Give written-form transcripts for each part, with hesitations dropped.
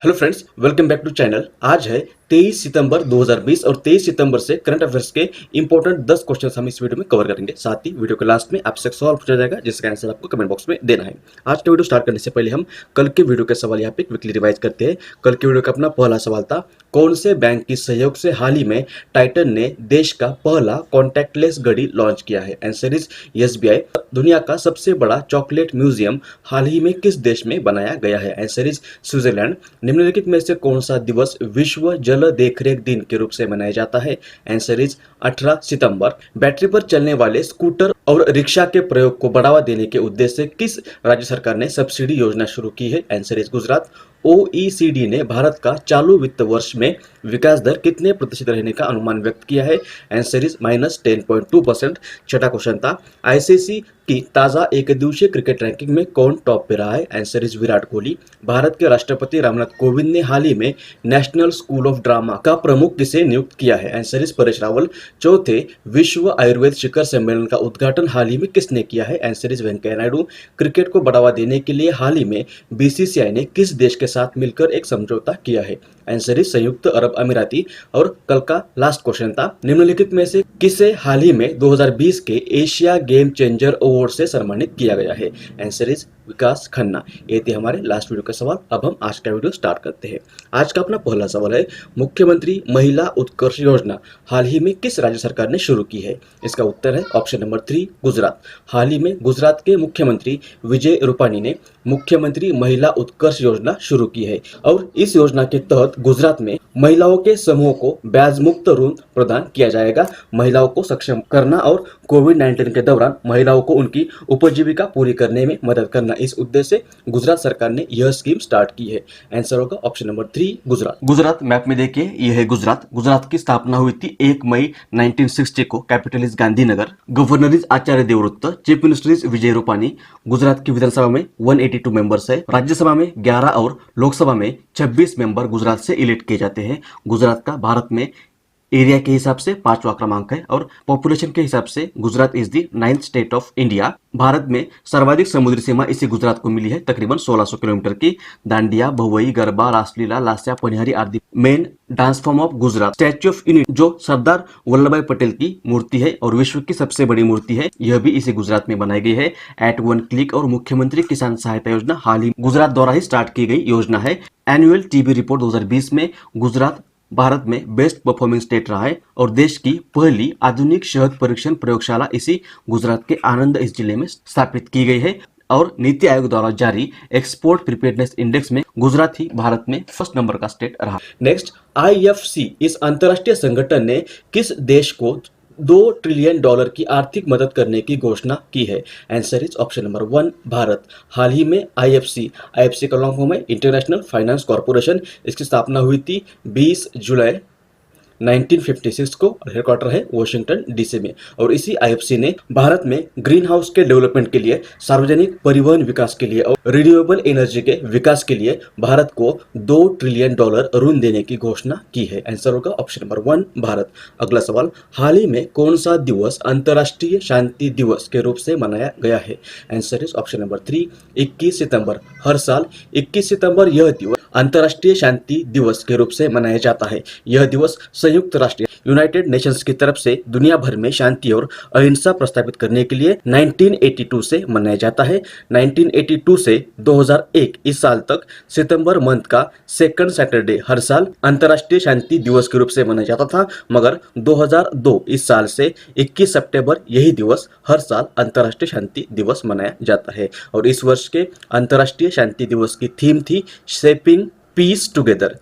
Hello friends, welcome back to channel. आज है 23 सितंबर 2020 और 23 सितंबर से करंट अफेयर्स के इंपॉर्टेंट 10 क्वेश्चन हम इस वीडियो में कवर करेंगे। साथ ही वीडियो के लास्ट में आपसे एक सवाल पूछा जाएगा जिसका आंसर आपको कमेंट बॉक्स में देना है। आज का वीडियो स्टार्ट करने से पहले हम कल के वीडियो के सवाल यहाँ पे क्विकली रिवाइज करते हैं। कल के वीडियो का अपना पहला सवाल था, कौन से बैंक के सहयोग से हाल ही में टाइटन ने देश का पहला कॉन्टैक्टलेस घड़ी लॉन्च किया है? Answer is SBI. दुनिया का सबसे बड़ा चॉकलेट म्यूजियम हाल ही में किस देश में बनाया गया है? Answer is Switzerland. निम्नलिखित में से कौन सा दिवस विश्व जल देखरेख दिन के रूप से मनाया जाता है? Answer is 18 September. बैटरी पर चलने वाले स्कूटर और रिक्शा के प्रयोग को बढ़ावा देने के उद्देश्य से किस राज्य सरकार ने सब्सिडी योजना शुरू की है? Answer is Gujarat. ओईसीडी ने भारत का चालू वित्त वर्ष में विकास दर कितने प्रतिशत रहने का अनुमान व्यक्त किया है? Answer is -10.2%। छठा क्वेश्चन था, आईसीसी की ताजा एक दिवसीय क्रिकेट रैंकिंग में कौन टॉप पे रहा है? Answer is Virat Kohli. भारत के राष्ट्रपति रामनाथ कोविंद ने हाल ही में नेशनल स्कूल ऑफ ड्रामा का प्रमुख किसे नियुक्त किया है? Answer is Paresh Rawal. चौथे विश्व आयुर्वेद शिखर सम्मेलन का उद्घाटन हाल ही में किसने किया है? Answer is Venkaiah Naidu. Cricket को बढ़ावा देने के लिए हाल ही में बीसीसीआई ने किस देश के साथ मिलकर एक समझौता किया है? आंसर इज संयुक्त अरब अमीराती। और कल का लास्ट क्वेश्चन था, निम्नलिखित में से किसे हाल ही में 2020 के एशिया गेम चेंजर अवार्ड से सम्मानित किया गया है? आंसर इज विकास खन्ना। ये थे हमारे लास्ट वीडियो का सवाल। अब हम आज का वीडियो स्टार्ट करते हैं। आज का अपना पहला सवाल है, मुख्यमंत्री महिला उत्कर्ष योजना हाल ही में किस राज्य सरकार ने शुरू की है? इसका उत्तर है ऑप्शन नंबर 3, गुजरात। हाल ही में गुजरात के मुख्यमंत्री विजय रूपानी ने मुख्यमंत्री महिला उत्कर्ष योजना शुरू की है और इस योजना के तहत गुजरात में महिलाओं के समूह को ब्याज मुक्त ऋण प्रदान किया जाएगा। महिलाओं को सक्षम करना और कोविड-19 के दौरान महिलाओं को उनकी उपजीविका पूरी करने में मदद करना, इस उद्देश्य से गुजरात सरकार ने यह स्कीम स्टार्ट की है। आंसर होगा option number 3, Gujarat. Gujarat map में देखिए, यह है गुजरात। गुजरात की स्थापना हुई थी 1 मई 1960 को। Capital is Gandhinagar. Governor is Acharya Devvrat. Chief minister is Vijay Rupani. Gujarat की विधानसभा में 182 मेंबर्स है। राज्यसभा में 11 और लोकसभा में 26 मेंबर गुजरात से इलेक्ट किए जाते हैं। गुजरात का भारत में एरिया के हिसाब से 5वां क्रमांक है और पॉपुलेशन के हिसाब से Gujarat is the 9th state of India. Bharat में सर्वाधिक समुद्री सीमा इसी गुजरात को मिली है, तकरीबन 1600 किलोमीटर की। दांडिया, भवई, गरबा, रासलीला, लास्या, पनिहारी आदि main dance form of Gujarat. Statue of unity जो सरदार वल्लभ भाई पटेल की मूर्ति है और विश्व की सबसे बड़ी मूर्ति है, यह भी इसी गुजरात में बनाई गई है। एट वन क्लिक और मुख्यमंत्री किसान सहायता योजना हाल ही गुजरात द्वारा ही स्टार्ट की गई योजना है। एनुअल टीबी रिपोर्ट 2020 में गुजरात भारत में बेस्ट परफॉर्मिंग स्टेट रहा है और देश की पहली आधुनिक शहद परीक्षण प्रयोगशाला इसी गुजरात के आनंद इस जिले में स्थापित की गई है। और नीति आयोग द्वारा जारी एक्सपोर्ट प्रिपेयर्डनेस इंडेक्स में गुजरात ही भारत में फर्स्ट नंबर का स्टेट रहा। नेक्स्ट, आईएफसी इस अंतर्राष्ट्रीय संगठन ने किस देश को $2 ट्रिलियन की आर्थिक मदद करने की घोषणा की है? Answer is option number 1, Bharat. हाल ही में आईएफसी का लॉन्ग फॉर्म है इंटरनेशनल फाइनेंस कॉर्पोरेशन। इसकी स्थापना हुई थी 20 जुलाई 1956 को और हेडक्वार्टर है वॉशिंगटन डीसी में। और इसी आईएफसी ने भारत में ग्रीन हाउस के डेवलपमेंट के लिए, सार्वजनिक परिवहन विकास के लिए और रिन्यूएबल एनर्जी के विकास के लिए भारत को $2 ट्रिलियन ऋण देने की घोषणा की है। आंसर होगा ऑप्शन नंबर 1, भारत। अगला सवाल, हाल ही में कौन सा दिवस अंतर्राष्ट्रीय शांति दिवस के रूप से मनाया गया है? आंसर इज ऑप्शन नंबर 3, 21 सितंबर। हर साल 21 सितंबर यह दिवस अंतर्राष्ट्रीय शांति दिवस के रूप से मनाया जाता है। यह दिवस संयुक्त राष्ट्र यूनाइटेड नेशंस की तरफ से दुनिया भर में शांति और अहिंसा प्रस्तावित करने के लिए 1982 से मनाया जाता है। 1982 से 2001 इस साल तक सितंबर मंथ का सेकंड सैटरडे हर साल अंतर्राष्ट्रीय शांति दिवस के रूप से मनाया जाता था, मगर 2002 इस साल से 21 सितंबर यही दिवस हर साल अंतर्राष्ट्रीय शांति दिवस मनाया जाता है। और इस वर्ष के अंतर्राष्ट्रीय शांति दिवस की थीम थी shaping peace together.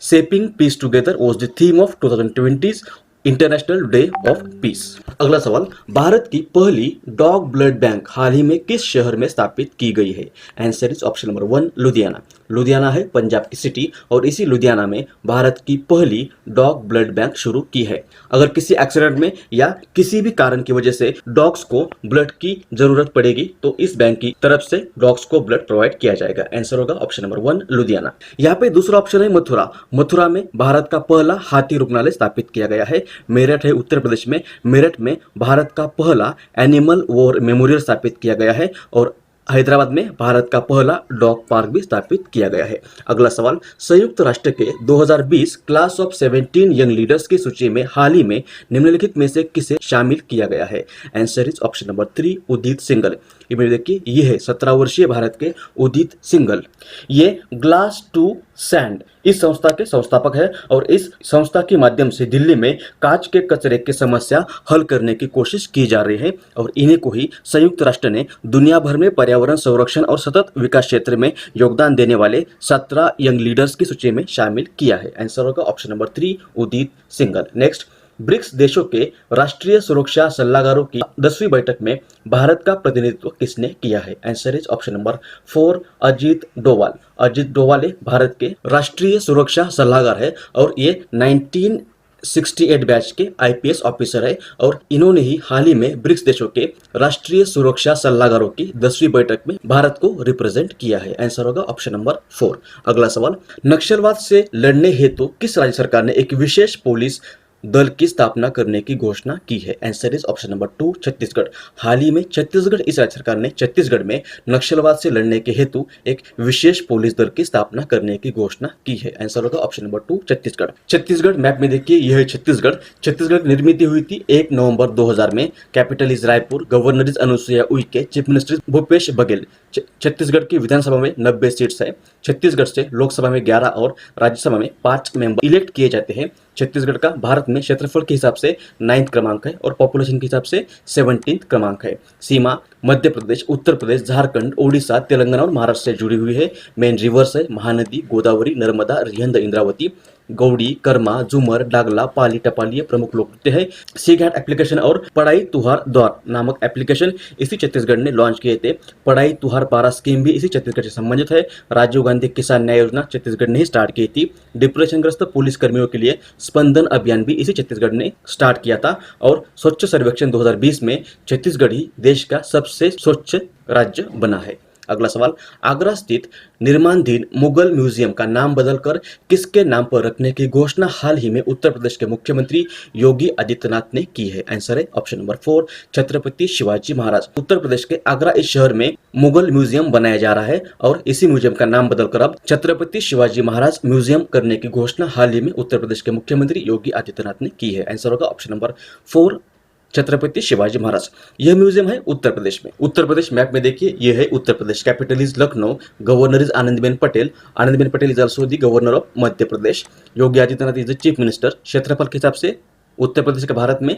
Shaping Peace Together was the theme of 2020's international day of peace. अगला सवाल, भारत की पहली डॉग ब्लड बैंक हाल ही में किस शहर में स्थापित की गई है? Answer is option number 1, Ludhiana. Ludhiana है पंजाब की सिटी और इसी लुधियाना में भारत की पहली डॉग ब्लड बैंक शुरू की है। अगर किसी एक्सीडेंट में या किसी भी कारण की वजह से डॉग्स को ब्लड की जरूरत पड़ेगी तो इस बैंक की तरफ से डॉग्स को ब्लड प्रोवाइड किया जाएगा। आंसर होगा ऑप्शन नंबर 1, लुधियाना। यहाँ पे दूसरा ऑप्शन है मथुरा। मथुरा में भारत का पहला हाथी रुग्णालय स्थापित किया गया है। मेरठ है उत्तर प्रदेश में। मेरठ में भारत का पहला एनिमल वॉर मेमोरियल स्थापित किया गया है और हैदराबाद में भारत का पहला डॉग पार्क भी स्थापित किया गया है। अगला सवाल, संयुक्त राष्ट्र के 2020 क्लास ऑफ 17 यंग लीडर्स की सूची में हाल ही में निम्नलिखित में से किसे शामिल किया गया है? Answer is option number 3 Udit single. ये देखिए, ये है 17 वर्षीय भारत के उदित सिंगल। ये ग्लास टू सैंड इस संस्था के संस्थापक है और इस संस्था के माध्यम से दिल्ली में कांच के कचरे की समस्या हल करने की कोशिश की जा रही है और इन्हीं को ही संयुक्त राष्ट्र ने दुनिया भर में पर्यावरण संरक्षण और सतत विकास क्षेत्र में योगदान देने वाले 17 यंग लीडर्स की सूची में शामिल किया है। आंसर होगा ऑप्शन नंबर 3 उदित सिंगल। नेक्स्ट, ब्रिक्स देशों के राष्ट्रीय सुरक्षा सलाहकारों की 10वीं बैठक में भारत का प्रतिनिधित्व किसने किया है? Answer is option number 4 Ajit Doval. Ajit Doval Bharat के राष्ट्रीय सुरक्षा सलाहकार है और ये 1968 बैच के आईपीएस ऑफिसर है और इन्होंने ही हाल ही में ब्रिक्स देशों के राष्ट्रीय सुरक्षा सलाहकारों की 10वीं बैठक में भारत को रिप्रेजेंट किया है। आंसर होगा ऑप्शन नंबर 4। अगला सवाल, नक्सलवाद से लड़ने हेतु किस राज्य सरकार ने एक विशेष पुलिस दल की स्थापना करने की घोषणा की है? Answer is option number 2 Chhattisgarh. हाल ही में छत्तीसगढ़ इस राज्य सरकार ने छत्तीसगढ़ में नक्सलवाद से लड़ने के हेतु एक विशेष पुलिस दल की स्थापना करने की घोषणा की है। आंसर होगा option number 2 Chhattisgarh. Chhattisgarh map में देखिए, यह है छत्तीसगढ़। छत्तीसगढ़ की निर्मित हुई थी 1 नवंबर 2000 में। Capital is Raipur, governor is Anusuiya Uikey, chief minister Bhupesh Baghel. Chhattisgarh की विधानसभा में 90 सीट्स है। छत्तीसगढ़ से लोकसभा में 11 और राज्यसभा में 5 मेंबर इलेक्ट किए जाते हैं। छत्तीसगढ़ का भारत में क्षेत्रफल के हिसाब से 9th क्रमांक है और पॉपुलेशन के हिसाब से 17th क्रमांक है। सीमा मध्य प्रदेश, उत्तर प्रदेश, झारखंड, ओडिशा, तेलंगाना और महाराष्ट्र से जुड़ी हुई है। मेन रिवर्स है महानदी, गोदावरी, नर्मदा, रिहंद, इंद्रावती, गौड़ी, कर्मा, झूमर, डागला, पाली, टपाली ये प्रमुख लोक नृत्य है। सी घाट एप्लीकेशन और पढ़ाई तुहार द्वार नामक एप्लीकेशन इसी छत्तीसगढ़ ने लॉन्च किए थे। पढ़ाई तुहार पारा स्कीम भी इसी छत्तीसगढ़ से संबंधित है। राजीव गांधी किसान न्याय योजना छत्तीसगढ़ ने ही स्टार्ट की थी। डिप्रेशनग्रस्त पुलिस कर्मियों के लिए स्पंदन अभियान भी इसी छत्तीसगढ़ ने स्टार्ट किया था। और स्वच्छ सर्वेक्षण 2020 में छत्तीसगढ़ ही देश का सबसे स्वच्छ राज्य बना है। अगला सवाल, आगरा स्थित निर्माणाधीन मुगल म्यूजियम का नाम बदलकर किसके नाम पर रखने की घोषणा हाल ही में उत्तर प्रदेश के मुख्यमंत्री योगी आदित्यनाथ ने की है? आंसर है ऑप्शन नंबर 4 छत्रपति शिवाजी महाराज। उत्तर प्रदेश के आगरा इस शहर में मुगल म्यूजियम बनाया जा रहा है और इसी म्यूजियम का नाम बदलकर अब छत्रपति शिवाजी महाराज म्यूजियम करने की घोषणा हाल ही में उत्तर प्रदेश के मुख्यमंत्री योगी आदित्यनाथ ने की है। आंसर होगा ऑप्शन नंबर 4 छत्रपति शिवाजी महाराज। यह म्यूजियम है उत्तर प्रदेश में। उत्तर प्रदेश मैप में देखिए, यह है Uttar Pradesh. Capital is Lucknow, governor is Anandiben Patel. Anandiben Patel is also the governor of Madhya Pradesh. Yogi Adityanath is the chief minister. क्षेत्रफल के हिसाब से उत्तर प्रदेश का भारत में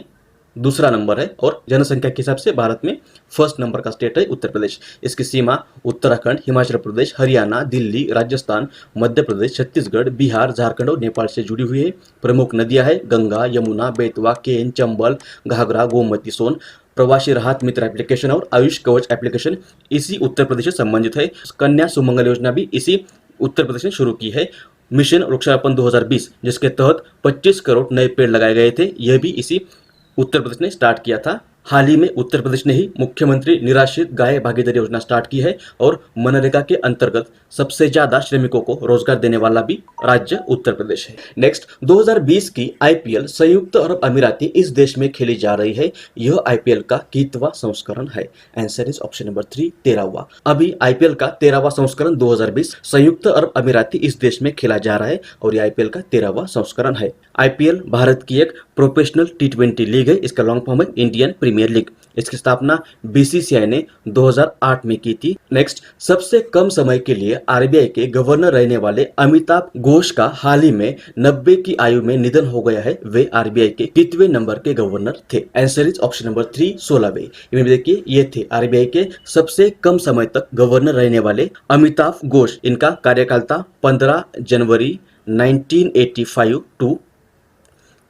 दूसरा नंबर है और जनसंख्या के हिसाब से भारत में फर्स्ट नंबर का स्टेट है उत्तर प्रदेश। इसकी सीमा उत्तराखंड, हिमाचल प्रदेश, हरियाणा, दिल्ली, राजस्थान, मध्य प्रदेश, छत्तीसगढ़, बिहार, झारखंड और नेपाल से जुड़ी हुई है। प्रमुख नदियां है गंगा, यमुना, बेतवा, केन, चंबल, घाघरा, गोमती, सोन। प्रवासी राहत मित्र एप्लीकेशन और आयुष कवच एप्लीकेशन इसी उत्तर प्रदेश से संबंधित है। कन्या सुमंगल योजना भी इसी उत्तर प्रदेश ने शुरू की है। मिशन वृक्षारोपण 2020 जिसके तहत 25 करोड़ नए पेड़ लगाए गए थे, यह भी इसी उत्तर प्रदेश ने स्टार्ट किया था। हाल ही में उत्तर प्रदेश ने ही मुख्यमंत्री निराश्रित गाय भागीदारी योजना स्टार्ट की है और मनरेगा के अंतर्गत सबसे ज्यादा श्रमिकों को रोजगार देने वाला भी राज्य उत्तर प्रदेश है। नेक्स्ट, 2020 की आईपीएल संयुक्त अरब अमीराती इस देश में खेली जा रही है। यह आईपीएल का कितवां संस्करण है? Answer is option number 3 13वां। अभी आईपीएल का 13वां संस्करण 2020 संयुक्त अरब अमीराती इस देश में खेला जा रहा है और यह आईपीएल का 13वां संस्करण है। आईपीएल भारत की एक प्रोफेशनल T20 लीग है। इसका लॉन्ग फॉर्म है इंडियन प्रीमियर लीग। इसकी स्थापना बीसीसीआई ने 2008 में की थी। नेक्स्ट, सबसे कम समय के लिए आरबीआई के गवर्नर रहने वाले अमिताभ घोष का हाल ही में 90 की आयु में निधन हो गया है। वे आरबीआई के कितवें नंबर के गवर्नर थे? Answer is option number 3 16वें। इनमें देखिए, ये थे आरबीआई के सबसे कम समय तक गवर्नर रहने वाले अमिताभ घोष। इनका कार्यकाल था 15 जनवरी 1985 टू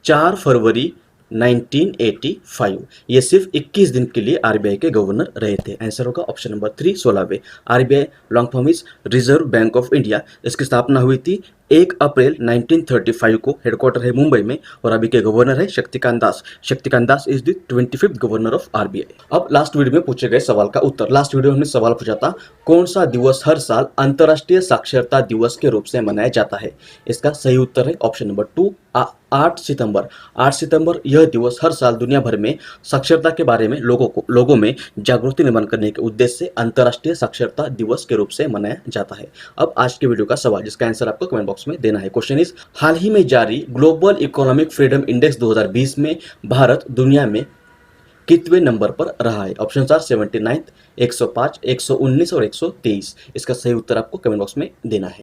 4 फरवरी 1985। ये सिर्फ 21 दिन के लिए आरबीआई के गवर्नर रहे थे। आंसर होगा ऑप्शन नंबर 3 16वें। RBI long form is reserve bank of India. इसकी स्थापना हुई थी 1 अप्रैल 1935 को, हेडक्वार्टर है मुंबई में और अभी के गवर्नर है Shaktikanta Das. Shaktikanta Das is the 25th governor of RBI. अब लास्ट वीडियो में पूछे गए सवाल का उत्तर। लास्ट वीडियो में हमने सवाल पूछा था कौन सा दिवस हर साल अंतर्राष्ट्रीय साक्षरता दिवस के रूप से मनाया जाता है। इसका सही उत्तर है ऑप्शन नंबर 2, 8 सितंबर। 8 सितंबर यह दिवस हर साल दुनिया भर में साक्षरता के बारे में लोगों में जागृति निर्माण करने के उद्देश्य से अंतर्राष्ट्रीय साक्षरता दिवस के रूप से मनाया जाता है। अब आज के वीडियो का सवाल जिसका आंसर आपको कमेंट बॉक्स में देना है। क्वेश्चन इज, हाल ही में जारी ग्लोबल इकोनॉमिक फ्रीडम इंडेक्स 2020 में भारत दुनिया में कितवें नंबर पर रहा है। ऑप्शन आर 79, 105, 119 और 123। इसका सही उत्तर आपको कमेंट बॉक्स में देना है।